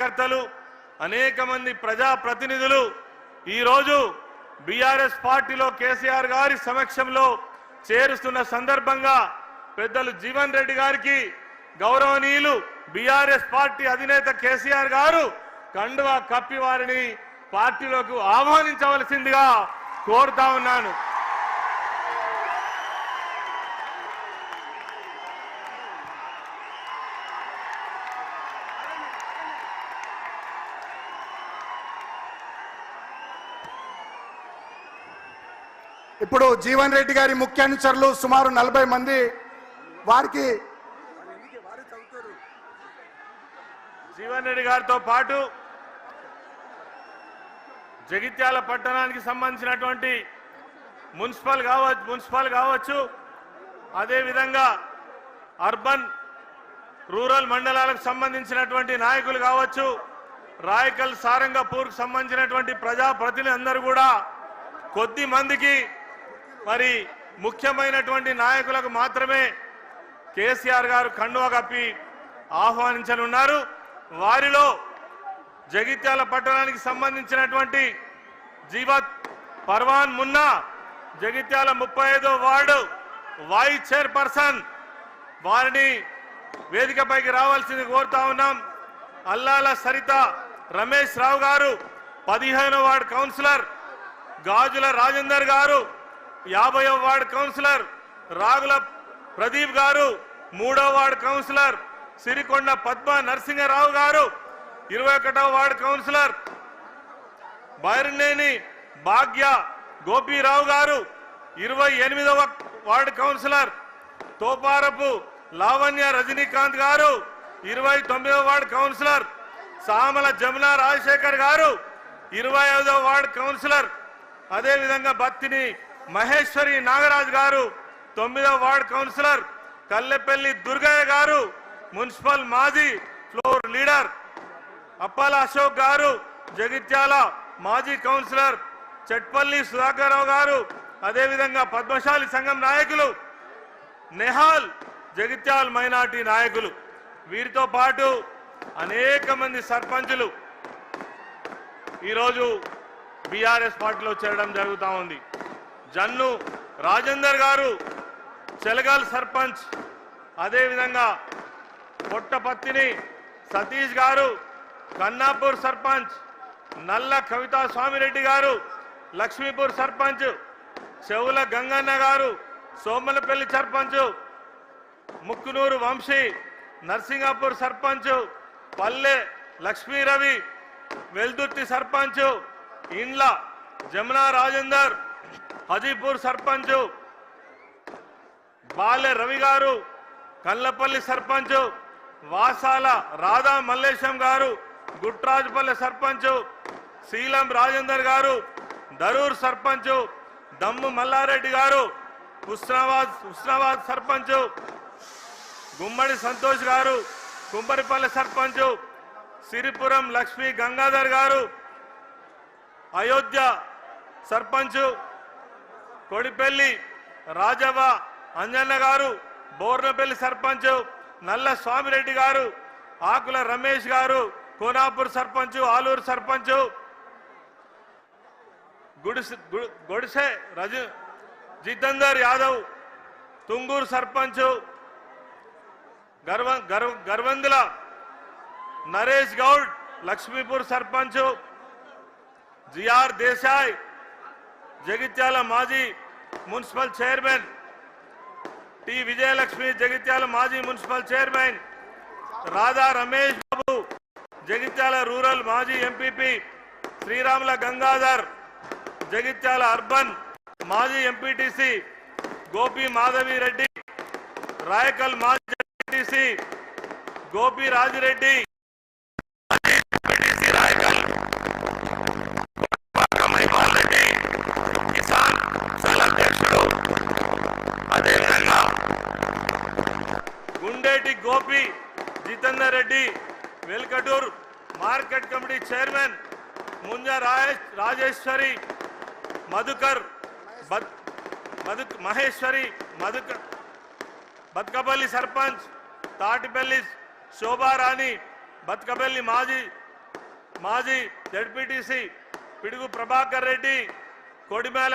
కార్యకర్తలు అనేక మంది ప్రజా ప్రతినిధులు ఈ రోజు బీఆర్ఎస్ పార్టీలో కేసీఆర్ గారి సమక్షంలో చేరుస్తున్న సందర్భంగా పెద్దలు జీవన్ రెడ్డి గారికి గౌరవనీయులు బీఆర్ఎస్ పార్టీ అధినేత కేసీఆర్ గారు కండువా కప్పి వారిని పార్టీలోకి ఆహ్వానించవలసిందిగా కోరుతా ఉన్నాను. ఇప్పుడు జీవన్ రెడ్డి గారి ముఖ్య అనుచరులు సుమారు 40 మంది వారికి జీవన్ రెడ్డి గారితో పాటు జగిత్యాల పట్టణానికి సంబంధించినటువంటి మున్సిపల్ కావచ్చు అదేవిధంగా అర్బన్ రూరల్ మండలాలకు సంబంధించినటువంటి నాయకులు కావచ్చు, రాయకల్ సారంగపూర్కు సంబంధించినటువంటి ప్రజాప్రతినిధులు అందరూ కూడా కొద్ది మందికి మరి ముఖ్యమైనటువంటి నాయకులకు మాత్రమే కేసీఆర్ గారు కండువా కప్పి ఆహ్వానించనున్నారు. వారిలో జగిత్యాల పట్టణానికి సంబంధించినటువంటి జీవత్ పర్వాన్ మున్నా జగిత్యాల 35వ వార్డు వైస్ చైర్పర్సన్ వారిని వేదికపైకి రావాల్సింది కోరుతా ఉన్నాం. అల్లాల సరిత రమేష్ రావు గారు 15వ వార్డు కౌన్సిలర్, గాజుల రాజేందర్ గారు 50వ వార్డు కౌన్సిలర్, రాగుల ప్రదీప్ గారు 3వ వార్డు కౌన్సిలర్, సిరికొండ పద్మ నరసింహరావు గారు 21వ వార్డు కౌన్సిలర్, బైర్నేని భాగ్య గోపీరావు గారు 28వ వార్డు కౌన్సిలర్, తోపారపు లావణ్య రజనీకాంత్ గారు 29వ వార్డు కౌన్సిలర్, సామల జమునా రాజశేఖర్ గారు 25వ వార్డు కౌన్సిలర్, అదేవిధంగా బత్తిని మహేశ్వరి నాగరాజ్ గారు 9వ వార్డు కౌన్సిలర్, కల్లెపల్లి దుర్గయ్య గారు మున్సిపల్ మాజీ ఫ్లోర్ లీడర్, అప్పాల అశోక్ గారు జగిత్యాల మాజీ కౌన్సిలర్, చెట్పల్లి సుధాకర్ రావు గారు, అదేవిధంగా పద్మశాలి సంఘం నాయకులు, నెహాల్ జగిత్యాల మైనార్టీ నాయకులు, వీరితో పాటు అనేక మంది సర్పంచులు ఈరోజు బీఆర్ఎస్ పార్టీలో చేరడం జరుగుతూ ఉంది. జన్ను రాజేందర్ గారు చెలగల్ సర్పంచ్, అదేవిధంగా పొట్టపత్తిని సతీష్ గారు కన్నాపూర్ సర్పంచ్, నల్ల కవితా స్వామిరెడ్డి గారు లక్ష్మీపూర్ సర్పంచ్, చెవుల గంగన్న గారు సోమలపల్లి సర్పంచ్, ముక్కునూరు వంశీ నర్సింగాపూర్ సర్పంచ్, పల్లె లక్ష్మీ రవి వెల్దుర్తి సర్పంచ్, ఇండ్ల జమునా రాజేందర్ హజీపూర్ సర్పంచ్, బాలె రవి గారు కల్లపల్లి సర్పంచ్, వాసాల రాధా మల్లేశం గారు గుట్రాజుపల్లి సర్పంచ్, శీలం రాజేందర్ గారు దరూర్ సర్పంచ్, దమ్ము మల్లారెడ్డి గారు హుస్నాబాద్ సర్పంచ్, గుమ్మడి సంతోష్ గారు కుంబరిపల్లి సర్పంచ్, సిరిపురం లక్ష్మీ గంగాధర్ గారు అయోధ్య సర్పంచ్, కొడిపల్లి రాజవ్వ అంజన్న గారు బోర్నపల్లి సర్పంచ్, నల్ల స్వామిరెడ్డి గారు, ఆకుల రమేష్ గారు కోనాపూర్ సర్పంచ్, ఆలూరు సర్పంచ్, గొడిసె జితేందర్ యాదవ్ తుంగూరు సర్పంచ్, గర్వందుల నరేష్ గౌడ్ లక్ష్మీపూర్ సర్పంచ్, జిఆర్ దేశాయ్ జగిత్యాల మాజీ municipal chairman, T Vijayalakshmi Jagtial మాజీ municipal chairman, Radha Ramesh Babu Jagtial rural మాజీ ఎంపీపీ, శ్రీరాముల గంగాధర్ జగిత్యాల అర్బన్ మాజీ ఎంపీటీసీ, గోపి మాధవి రెడ్డి రాయకల్ మాజీ MPTC, Gopi Rajireddy Gundeti Gopi Jitender Reddy Velgatoor market committee chairman, Munja Rajeshwari Madhukar Maheshwari Batukapalli sarpanch, Tatipalli Shobharani Batukapalli మాజీ మాజీ జడ్పీటీసీ పిడుగు ప్రభాకర్ రెడ్డి, కొడిమేల